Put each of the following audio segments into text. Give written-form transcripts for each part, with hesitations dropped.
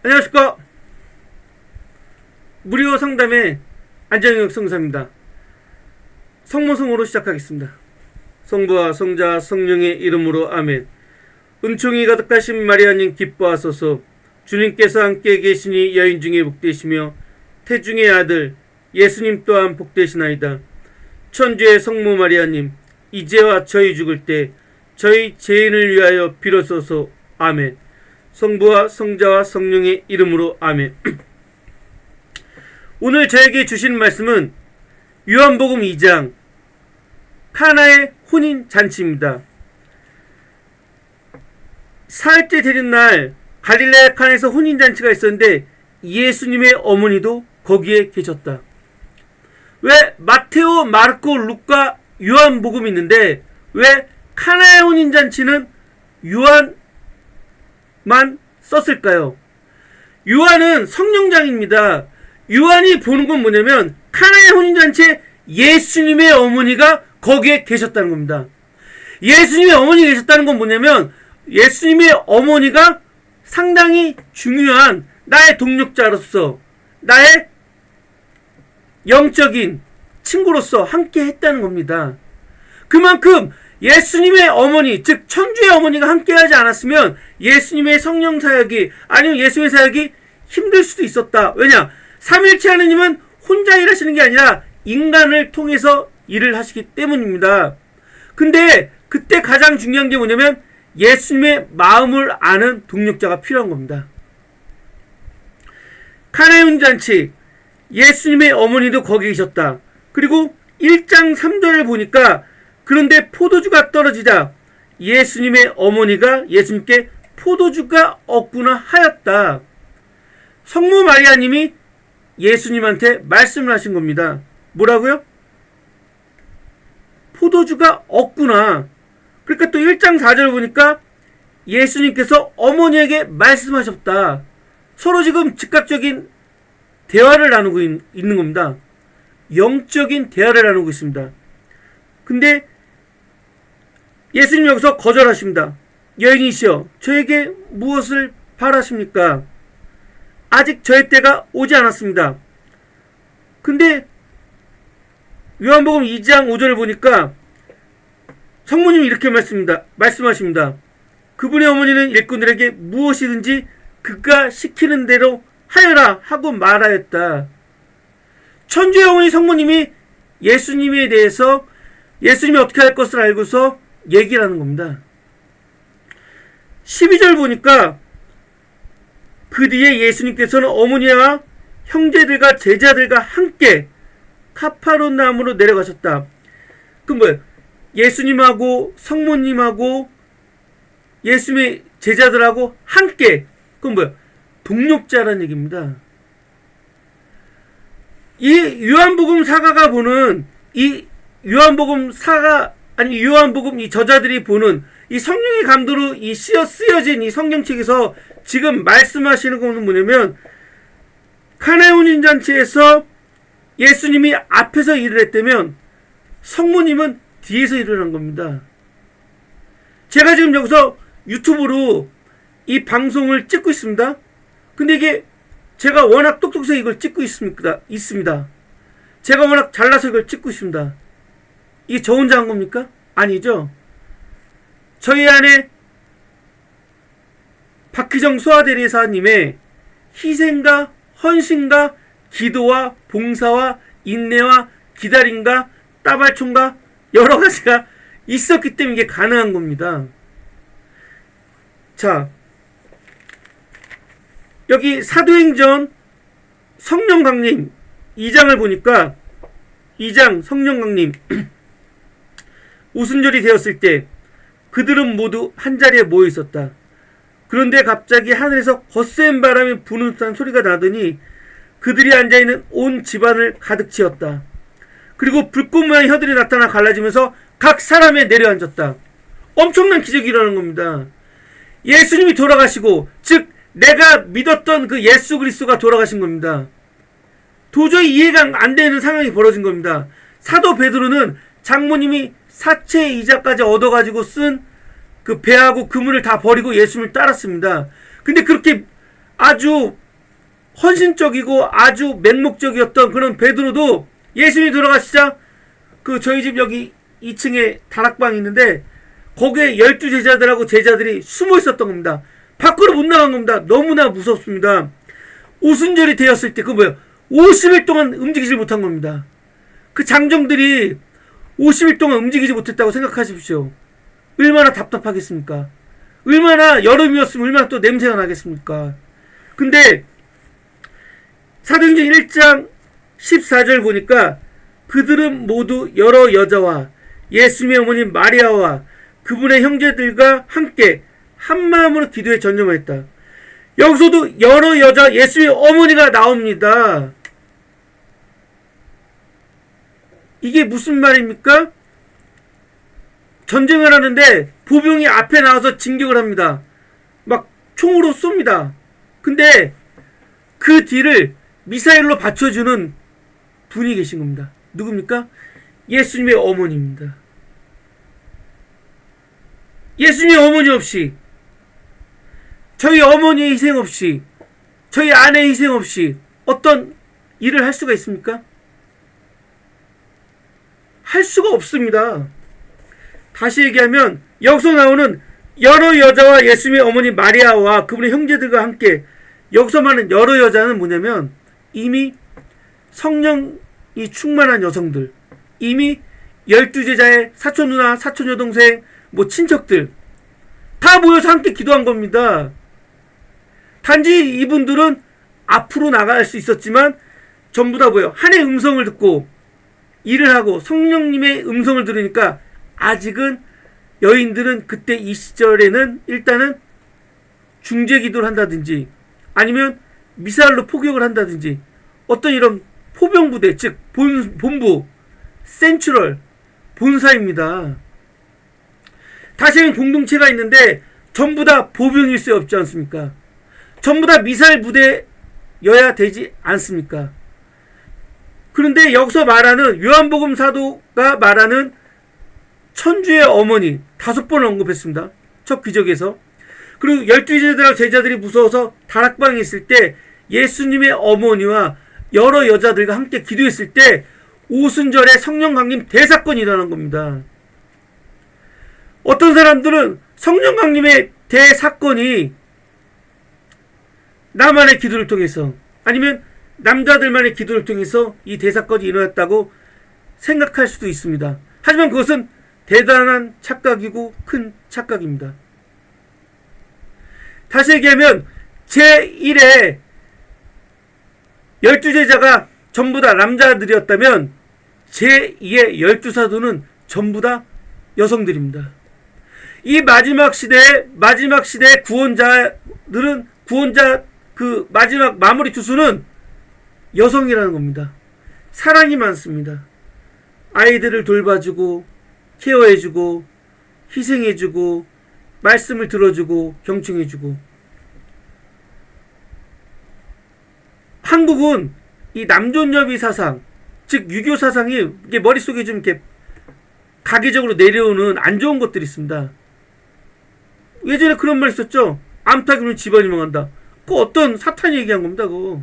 안녕하십니까. 무료 상담의 안정혁 성사입니다. 성모성으로 시작하겠습니다. 성부와 성자 성령의 이름으로 아멘. 은총이 가득하신 마리아님 기뻐하소서. 주님께서 함께 계시니 여인 중에 복되시며 태중의 아들 예수님 또한 복되시나이다. 천주의 성모 마리아님, 이제와 저희 죽을 때 저희 죄인을 위하여 빌어소서. 아멘. 성부와 성자와 성령의 이름으로 아멘. 오늘 저에게 주신 말씀은 요한복음 2장 카나의 혼인잔치입니다. 사흘째 되는 날 갈릴레아 칸에서 혼인잔치가 있었는데 예수님의 어머니도 거기에 계셨다. 왜 마테오, 마르코, 루카, 요한복음이 있는데 왜 카나의 혼인잔치는 요한만 썼을까요? 요한은 성령장입니다. 요한이 보는 건 뭐냐면 카나의 혼인잔치에 예수님의 어머니가 거기에 계셨다는 겁니다. 예수님의 어머니가 계셨다는 건 뭐냐면 예수님의 어머니가 상당히 중요한 나의 동력자로서 나의 영적인 친구로서 함께 했다는 겁니다. 그만큼 예수님의 어머니, 즉 천주의 어머니가 함께하지 않았으면 예수님의 성령 사역이 아니면 예수님의 사역이 힘들 수도 있었다. 왜냐? 삼일체 하느님은 혼자 일하시는 게 아니라 인간을 통해서 일을 하시기 때문입니다. 근데 그때 가장 중요한 게 뭐냐면 예수님의 마음을 아는 동력자가 필요한 겁니다. 카나의 혼인잔치, 예수님의 어머니도 거기 계셨다. 그리고 1장 3절을 보니까 그런데 포도주가 떨어지자 예수님의 어머니가 예수님께 포도주가 없구나 하였다. 성모 마리아님이 예수님한테 말씀을 하신 겁니다. 뭐라고요? 포도주가 없구나. 그러니까 또 1장 4절 보니까 예수님께서 어머니에게 말씀하셨다. 서로 지금 즉각적인 대화를 나누고 있는 겁니다. 영적인 대화를 나누고 있습니다. 근데 예수님 여기서 거절하십니다. 여인이시여, 저에게 무엇을 바라십니까? 아직 저의 때가 오지 않았습니다. 근데 요한복음 2장 5절을 보니까 성모님이 이렇게 말씀하십니다. 그분의 어머니는 일꾼들에게 무엇이든지 그가 시키는 대로 하여라 하고 말하였다. 천주의 어머니 성모님이 예수님에 대해서 예수님이 어떻게 할 것을 알고서 얘기를 하는 겁니다. 12절 보니까 그 뒤에 예수님께서는 어머니와 형제들과 제자들과 함께 카파르나움으로 내려가셨다. 그럼 뭐예요? 예수님하고 성모님하고 예수님의 제자들하고 함께. 그럼 뭐예요? 동력자라는 얘기입니다. 이 요한복음 사가가 보는 이 요한복음 이 저자들이 보는 이 성령의 감도로 이 쓰여진 이 성경책에서 지금 말씀하시는 것은 뭐냐면 카나의 혼인잔치에서 예수님이 앞에서 일을 했다면 성모님은 뒤에서 일을 한 겁니다. 제가 지금 여기서 유튜브로 이 방송을 찍고 있습니다. 근데 이게 제가 워낙 똑똑해서 이걸 찍고 있습니다. 제가 워낙 잘나서 이걸 찍고 있습니다. 이게 저 혼자 한 겁니까? 아니죠. 저희 안에 박희정 소아대리사님의 희생과 헌신과 기도와 봉사와 인내와 기다림과 따발총과 여러 가지가 있었기 때문에 이게 가능한 겁니다. 자, 여기 사도행전 성령강림 2장을 보니까 2장 성령강림 오순절이 되었을 때 그들은 모두 한자리에 모여 있었다. 그런데 갑자기 하늘에서 거센 바람이 부는 듯한 소리가 나더니 그들이 앉아있는 온 집안을 가득 채웠다. 그리고 불꽃 모양의 혀들이 나타나 갈라지면서 각 사람에 내려앉았다. 엄청난 기적이 일어나는 겁니다. 예수님이 돌아가시고, 즉 내가 믿었던 그 예수 그리스도가 돌아가신 겁니다. 도저히 이해가 안 되는 상황이 벌어진 겁니다. 사도 베드로는 장모님이 사채 이자까지 얻어가지고 쓴 그 배하고 그물을 다 버리고 예수님을 따랐습니다. 근데 그렇게 아주 헌신적이고 아주 맹목적이었던 그런 베드로도 예수님이 돌아가시자 그 저희 집 여기 2층에 다락방이 있는데 거기에 12제자들하고 제자들이 숨어 있었던 겁니다. 밖으로 못 나간 겁니다. 너무나 무섭습니다. 오순절이 되었을 때 그 뭐예요? 50일 동안 움직이지 못한 겁니다. 그 장정들이 50일 동안 움직이지 못했다고 생각하십시오. 얼마나 답답하겠습니까? 얼마나 여름이었으면 얼마나 또 냄새가 나겠습니까? 근데 사도행전 1장 14절 보니까 그들은 모두 여러 여자와 예수님의 어머니 마리아와 그분의 형제들과 함께 한마음으로 기도에 전념하였다. 여기서도 여러 여자 예수님의 어머니가 나옵니다. 이게 무슨 말입니까? 전쟁을 하는데 보병이 앞에 나와서 진격을 합니다. 막 총으로 쏩니다. 근데 그 뒤를 미사일로 받쳐주는 분이 계신 겁니다. 누굽니까? 예수님의 어머니입니다. 예수님의 어머니 없이, 저희 어머니의 희생 없이, 저희 아내의 희생 없이 어떤 일을 할 수가 있습니까? 할 수가 없습니다. 다시 얘기하면 여기서 나오는 여러 여자와 예수님의 어머니 마리아와 그분의 형제들과 함께, 여기서 말하는 여러 여자는 뭐냐면 이미 성령이 충만한 여성들, 이미 12제자의 사촌 누나, 사촌 여동생, 뭐 친척들 다 모여서 함께 기도한 겁니다. 단지 이분들은 앞으로 나갈 수 있었지만 전부 다 뭐예요? 하나님의 음성을 듣고 일을 하고 성령님의 음성을 들으니까 아직은 여인들은 그때 이 시절에는 일단은 중재 기도를 한다든지 아니면 미사일로 포격을 한다든지 어떤 이런 포병부대, 즉 본부, 센트럴, 본사입니다. 다시는 공동체가 있는데 전부 다 보병일 수 없지 않습니까? 전부 다 미사일 부대여야 되지 않습니까? 그런데 여기서 말하는 요한복음 사도가 말하는 천주의 어머니 5번 언급했습니다. 첫 기적에서. 그리고 12제자들과 제자들이 무서워서 다락방에 있을 때 예수님의 어머니와 여러 여자들과 함께 기도했을 때 오순절에 성령 강림 대사건이 일어난 겁니다. 어떤 사람들은 성령 강림의 대사건이 나만의 기도를 통해서 아니면 남자들만의 기도를 통해서 이 대사건이 일어났다고 생각할 수도 있습니다. 하지만 그것은 대단한 착각이고 큰 착각입니다. 다시 얘기하면 제1의 12제자가 전부 다 남자들이었다면 제2의 12사도는 전부 다 여성들입니다. 이 마지막 시대의 구원자들은 구원자 그 마지막 마무리 투수는 여성이라는 겁니다. 사랑이 많습니다. 아이들을 돌봐주고 케어해주고 희생해주고 말씀을 들어주고 경청해주고. 한국은 이 남존여비 사상, 즉 유교 사상이 이게 머릿속에 좀 이렇게 가계적으로 내려오는 안 좋은 것들이 있습니다. 예전에 그런 말 있었죠. 암탉이면 집안이 망한다. 그거 어떤 사탄이 얘기한 겁니다. 그거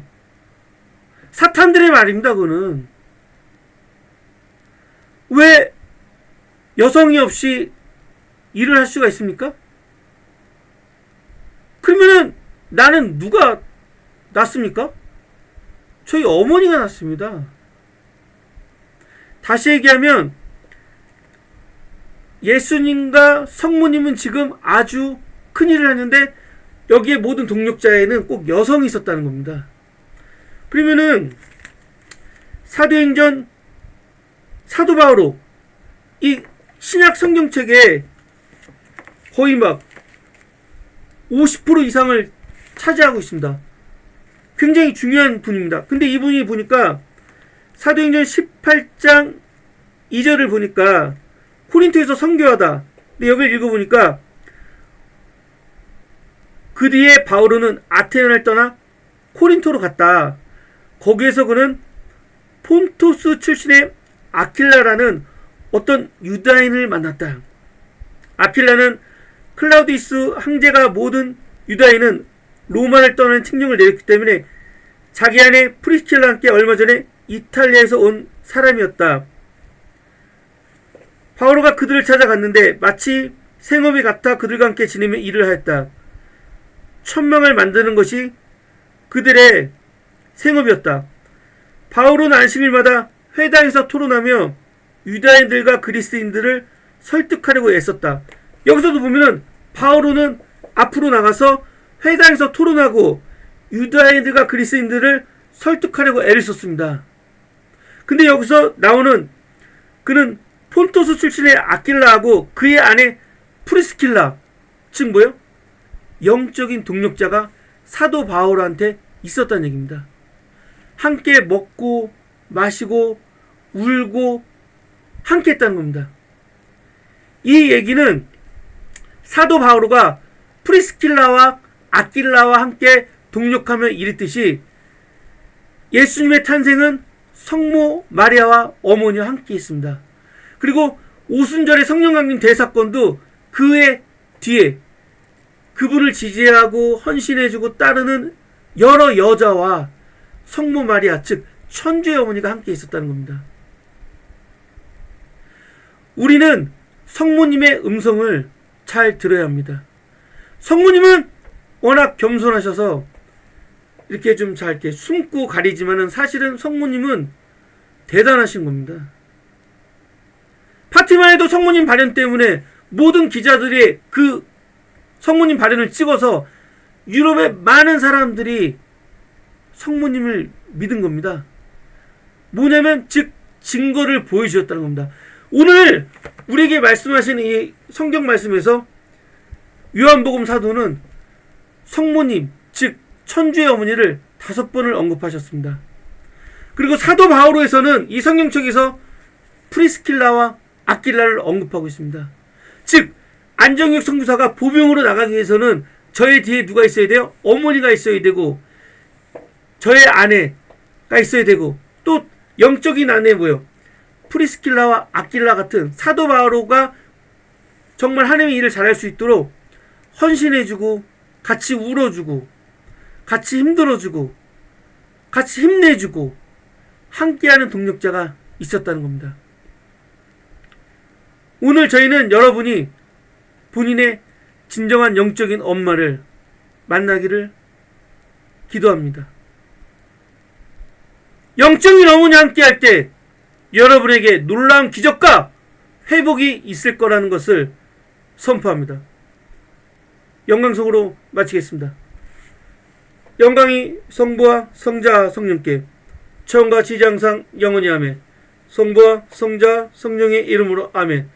사탄들의 말입니다. 그거는 왜 여성이 없이 일을 할 수가 있습니까? 그러면은 나는 누가 낳습니까? 저희 어머니가 낳습니다. 다시 얘기하면 예수님과 성모님은 지금 아주 큰 일을 하는데 여기에 모든 동력자에는 꼭 여성이 있었다는 겁니다. 그러면은 사도행전 사도 바오로 이 신약 성경책에 거의 막 50% 이상을 차지하고 있습니다. 굉장히 중요한 분입니다. 근데 이분이 보니까 사도행전 18장 2절을 보니까 코린토에서 선교하다. 근데 여기를 읽어보니까 그 뒤에 바오로는 아테네를 떠나 코린토로 갔다. 거기에서 그는 폰토스 출신의 아킬라라는 어떤 유다인을 만났다. 아킬라는 클라우디스 황제가 모든 유다인은 로마를 떠나는 책령을 내렸기 때문에 자기 아내 프리스킬라와 함께 얼마 전에 이탈리아에서 온 사람이었다. 바오로가 그들을 찾아갔는데 마치 생업이 같아 그들과 함께 지내며 일을 하였다. 천망을 만드는 것이 그들의 생업이었다. 바오로는 안식일마다 회당에서 토론하며 유다인들과 그리스인들을 설득하려고 애썼다. 여기서도 보면은 바오로는 앞으로 나가서 회당에서 토론하고 유다인들과 그리스인들을 설득하려고 애를 썼습니다. 근데 여기서 나오는 그는 폰토스 출신의 아킬라하고 그의 아내 프리스킬라, 즉 뭐요? 영적인 동력자가 사도 바오로한테 있었다는 얘기입니다. 함께 먹고 마시고 울고 함께 했다는 겁니다. 이 얘기는 사도 바오로가 프리스킬라와 아킬라와 함께 동력하며 이랬듯이 예수님의 탄생은 성모 마리아와 어머니와 함께 있습니다. 그리고 오순절의 성령 강림 대사건도 그의 뒤에 그분을 지지하고 헌신해주고 따르는 여러 여자와 성모 마리아, 즉 천주의 어머니가 함께 있었다는 겁니다. 우리는 성모님의 음성을 잘 들어야 합니다. 성모님은 워낙 겸손하셔서 이렇게 좀 잘 이렇게 숨고 가리지만은 사실은 성모님은 대단하신 겁니다. 파티만 해도 성모님 발언 때문에 모든 기자들이 그 성모님 발언을 찍어서 유럽의 많은 사람들이 성모님을 믿은 겁니다. 뭐냐면 즉 증거를 보여주셨다는 겁니다. 오늘 우리에게 말씀하시는 이 성경 말씀에서 요한복음 사도는 성모님 즉 천주의 어머니를 5번을 언급하셨습니다. 그리고 사도 바오로에서는 이 성경책에서 프리스킬라와 아킬라를 언급하고 있습니다. 즉 안정익 선교사가 보병으로 나가기 위해서는 저의 뒤에 누가 있어야 돼요? 어머니가 있어야 되고 저의 아내가 있어야 되고 또 영적인 아내 뭐요? 프리스킬라와 아킬라 같은 사도 바오로가 정말 하나님의 일을 잘할 수 있도록 헌신해주고 같이 울어주고 같이 힘들어주고 같이 힘내주고 함께하는 동력자가 있었다는 겁니다. 오늘 저희는 여러분이 본인의 진정한 영적인 엄마를 만나기를 기도합니다. 영적인 어머니와 함께할 때 여러분에게 놀라운 기적과 회복이 있을 거라는 것을 선포합니다. 영광송으로 마치겠습니다. 영광이 성부와 성자와 성령께 처음과 지지 항상 영원히 아멘. 성부와 성자 성령의 이름으로 아멘.